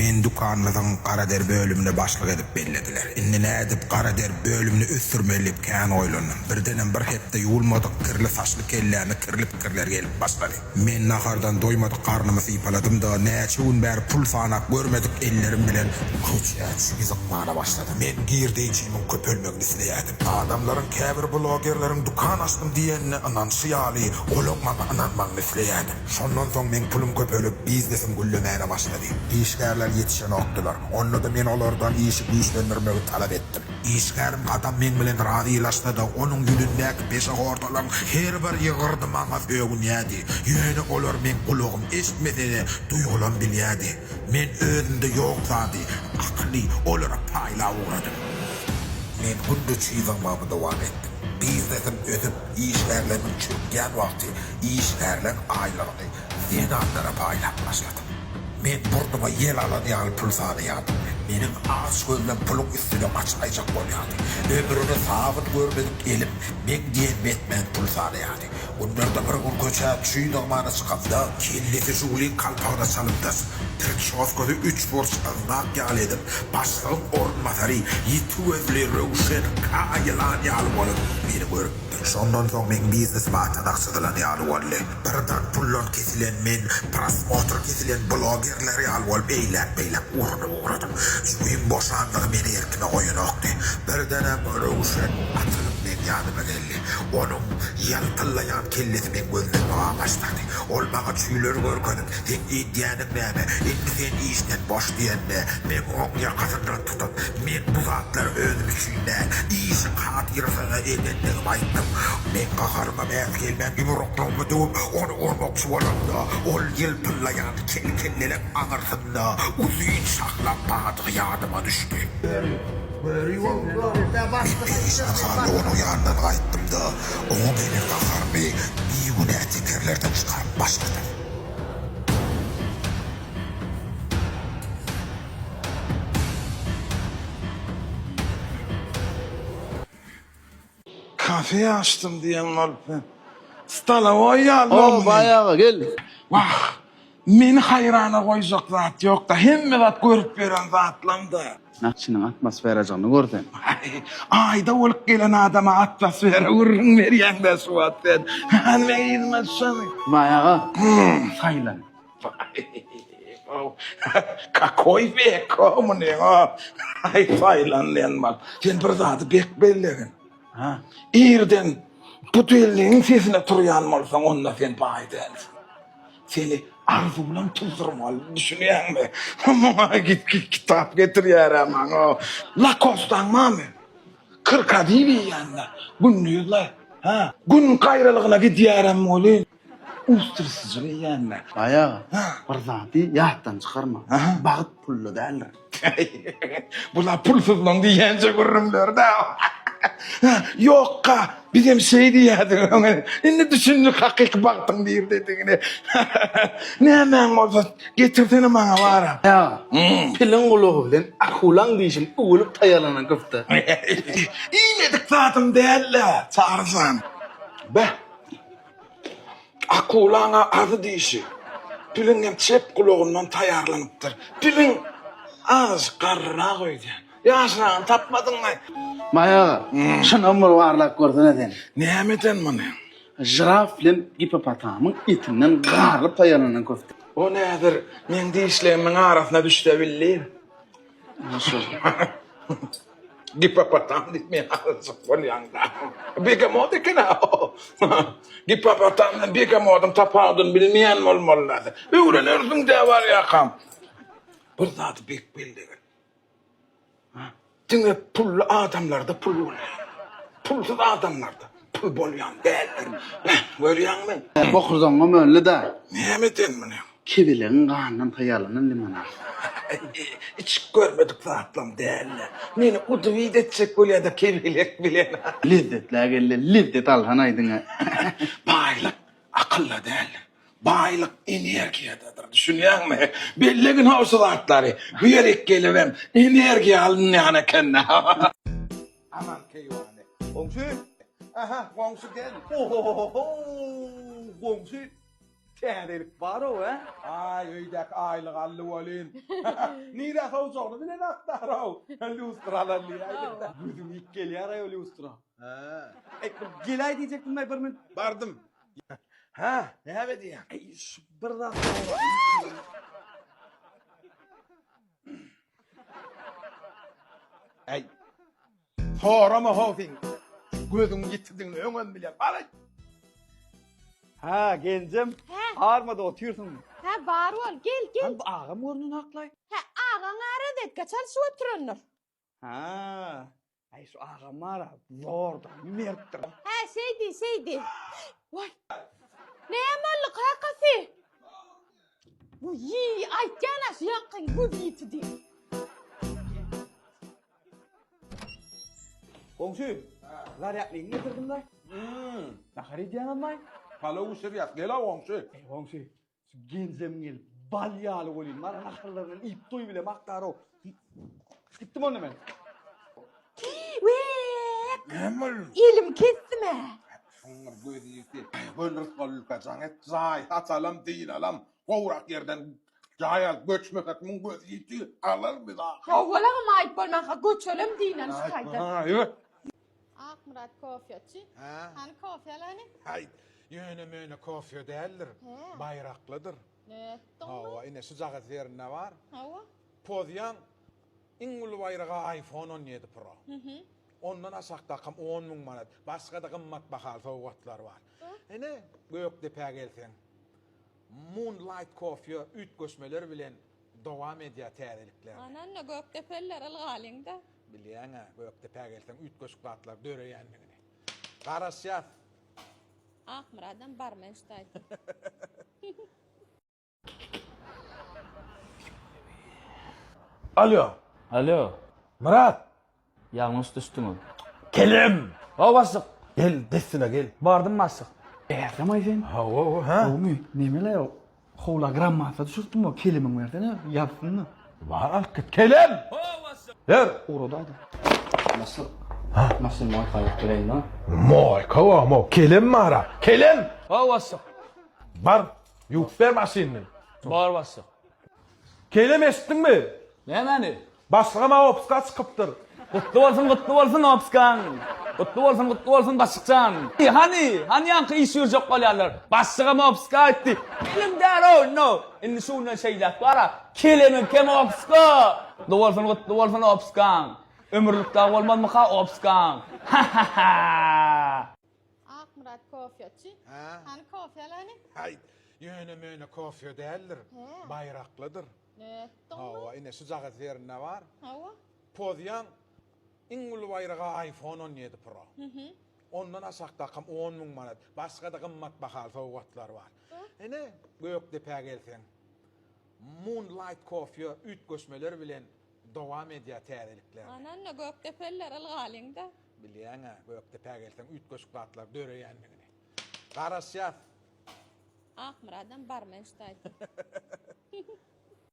Men dukanymyzyň Karader bölümine başlyk edip bellediler. Indi nädip Karader bölümini ösürmelip kän oýlandym. Birdenem bir hepde ýulmadyk kirli saçly kelläni kirli pikirler gelip başlady. Men nahardan doýmadyk karnymy sypaladym da näçe gün bäri pul sanak görmedik ellerim bilen hoçyaç ýyzykmana başlady. Men girdiýiçimin köpölmegini isleýärdim. Adamlaryň käbir blogerleriň dukan açdym diýenine inanşýaly, olagmagy inanmagyny isleýärdim. Şondan soň men pulum köpölüp biznesim güllemäne başlady. İşgärler yetişen okdylar. Onda da men olardan işi güýçlendirmegi talap etdim. İşgärim adam men bilen razylaşdy da onuň ýülündäki beşe hortalaryň her bir ýygyrdy maňa öňýädi. Ýöne olar men kulagym eşitmede duýgulam bilýärdi. Men özümde ýok zady, akly olara paýla uğradym. Men günde çyzamamy dowam etdim. Biznesim ötüp işgärleriň çökýän wagty işgärler aýlagy zenatlara paýlap başladım. Men burduma yel alan pul sağlayadım. Menin ağız gözlem puluk üstüne açlayacak bolýardy. Ömrüne sabit görmedik elim, men diýen betmen pul sağlayadı. Onlarda bir gün köçäp çüýdygmana çykapda, kellesi Julin kalpagda çalypda. Türk şofkody 3 borç aznak ýal edip, başlygyň ornmasary ýetüwezli Röwşen Kaýlan ýaly bolup, meni görüp şondan soň men biznes batadakçydylan ýaly boldy. Birden pullon kesilen men, prosmotr kesilen blogerler ýaly bolup beýlep uğradım. Şuýym boşandygy meni erkime oýanokdy. Birdenem Röwşen atylyp men ýanyma geldi. Onuň ýaltyllaýan kellesi men gözlemege başlady. Ol maga çüýler görkenim, sen diýänim näme? Indi sen işden boş diýende, men oň ýakasyndan tutup, men bu zatlar özüm üçin işi hatyrysyna edetdigim aýtdym. Men gaharyma bäz gelmän ýumruklamy dup, onu urmokçy bolamda, ol ýylpyllaýan kelkelelek aňyrsynda uzyn şahlap badygy ýadyma düşdi. Onu yandan gaýtdym da, o meni gaharmy ýygüne tekerlerden çykaryp başlady. Kafe açtım diyen var ben. Stalovoy ýaldy. O bayağı gel. Vah, meni hayrana koyacak zat yok da hemme zat görüp beren zatlamda. Nakçının atmosferajını gördün. Ayda olup gelen adama atmosfera urun verýän de suat ben. Men ýyzmaşsam. Bayağı. Saylan. Kakoy beko mu ne ha? Ay faylanlanmaz. Sen bir zatı bek bellegin. Ha. İrden bu düelliğin sesine turyan olsan onunla sen baydan. Seni arzu bilen tuzdurmalı düşünüyen mi? Git kitap getir yaram o. Lakostan mı? 40 adibi yanına. Günlüğüyle. Ha. Gün kayralığına git yaram oğlum. Ustursuzluğu yanına. Bayağı. Ha. Bir zatı yahttan çıkarma. Aha. Bağıt pullu derler. Bula pulsuzluğun diyence görürümler de. Yokka bizim şey diyordun. Şimdi düşündük hakiki baktın bir dediğini. Ne hemen olsa getirsene bana var. Ya. Pilin kulağı bilen akulan diyişin uğulup tayalanan köfte. İymedik zaten değerler. Çağırsan. Be. Akulana adı diyişi. Pilin hem çep kulağından tayarlanıptır. Pilin az karrına koydu. Yaşlan tapmadın mı? Bayağı. Şuna mı varlak gördün eden? Ne emeden bana? Jiraf bilen hipopotamın itinden garıp tayalanan köfte. O nedir? Men dişlerimin arasına düştü billir. Nasıl? Gipapatam ditmeyen arası kolyanda. Bigamod ikna o. Gipapatamdan bigamodum tapadın bilmeyen olmalıdır. Öğrenirsin de var yakam. Bir zatı bek bildi. Dinle pullu adamlarda pul oluyor. Pulsuz adamlarda pul bolyan değerler. Görüyor musun? Bokurzonga mönlü da. Ne emeden bunu? Kibilerin kanından tayalanan limana. Hiç görmedik zatlam değerli. Meni uduvid edecek böyle da kebilek bilen. Lezzetler gelle, lezzet alhan aydın. Baylık akılla değerli. Baylık energiyadır. Düşünüyor musun? Bellegin havası zatları. Büyerek gelivem. Enerji alın yani kendine. Aman keyvane. Komşu. Aha komşu gel. Komşu. Täzelik bar o he? Ay öydek aylık allı bolin. Nire sowjagny bilen aktarau. Lustralar liýa. Gözüm ilk gelýär öyle ustura. Ha. Gelay diyecektim ben bir min. Bardım. Ha, näme diýen? Ey şu bir rak. Ey. Sorama howsing. Gözüň ýitdiň öňen bilen. Baray. Ha gencem. He. Armada otursun. Ha bar ol gel. Ben ağam ornun aklay. Ha ağaň aradet geçen şu oturunur. Ha. Ay şu ağam ara. Zorda. Merttir. Ha şeydi. Vay. Ne yamanlık hakası. Bu yi aytgan aş yankın bu yitdi. Komşu. Lar yaklayın getirdim lan. Nahar edýän almay. Palaw şeriýat gel awňşy. Ey komşu. Şu gencem gel. Balyalı bolýan. Mara naharlaryň ip toy bile maktaro. Gitdim onu men. Ve Näme? elim kesme. Şunlar gözü ýitdi. Gönürs bolýar et. Zay, atalam diýin alam. Gowrak yerden jaýal göçmek etmiň gözü ýitdi. Alar bir daha. Ya walagym aýt bolmaga göçelim diýen şaýda. Ha, ýöp. Ak Murat kofyaçy. Ha. Hani kofyalany? Hay, yöne möne kofya değildir. He. Bayraklıdır. Ne? Hava, ine sıcak yerine var. Hava. Podyan, ingul bayrağı iPhone 17 Pro. Ondan aşağı takım 10 min manat. Başka da kımmat bakal soğukatlar var. Ine, Göktepe'ye gelsen. Moonlight kofya, üt göçmeler bilen devam edýär täzelikler. Ananna Göktepe'ler algalynda. Bilýän ha, Göktepe'ye gelsen üt göçkatlar döreýänligini. Garaşýar. Ah Murat'dan barmen ştaýdy. Alo, Alo, Murat. yalnız düştüm. Kelim. O basık. Gel, desine gel. Bardım basık. Ertemay sen. Ha, ha. Oğlum nemele o? Howlagram masa düşürdüm o kelimeň berden yapsın mı? Var, kelim. Der. Oradaydı. Nasıl? Nasıl Wi-Fi yaptırayım lan? Moy, kova, mo. Kelim mara. Kelim. O basık. Bar. Yuk ver maşinini. Bar basık. Kelim eşittin mi? Ne meni? Başlama opska çıkıptır. Kutlu olsun Opskan. Kutlu olsun basıkcan. Hani yankı iş yürüyecek kalyanlar. Basıkama Opska etti. Kelim der o, no. Inni şundan şeyler var ha. Kelimin kim Opska? Kutlu olsun Opskan. Ömürlükte olmaz mı ka Opskan? Ah Murat kofyaçy. Ha. Hani kofyalany? Hay, yöne möne kofya değildir. He. Bayraklıdır. Ne? Hava, ine sıcak yerine var. Hava. Podyan, ingul bayrağı iPhone 17 Pro. Ondan aşağı takım 10 min manat. Başka da kımmat bakal soğukatlar var. Ine, Göktepe'ye gelsen. Moonlight kofya, üt göçmeler bilen devam edýär täzelikler. Ananna Göktepe'ler algalynda. Bilýän ha, Göktepe'ye gelsen üt göçkatlar döreýänligini. Garaşýar. Ah Murat'dan barmen ştaýdy.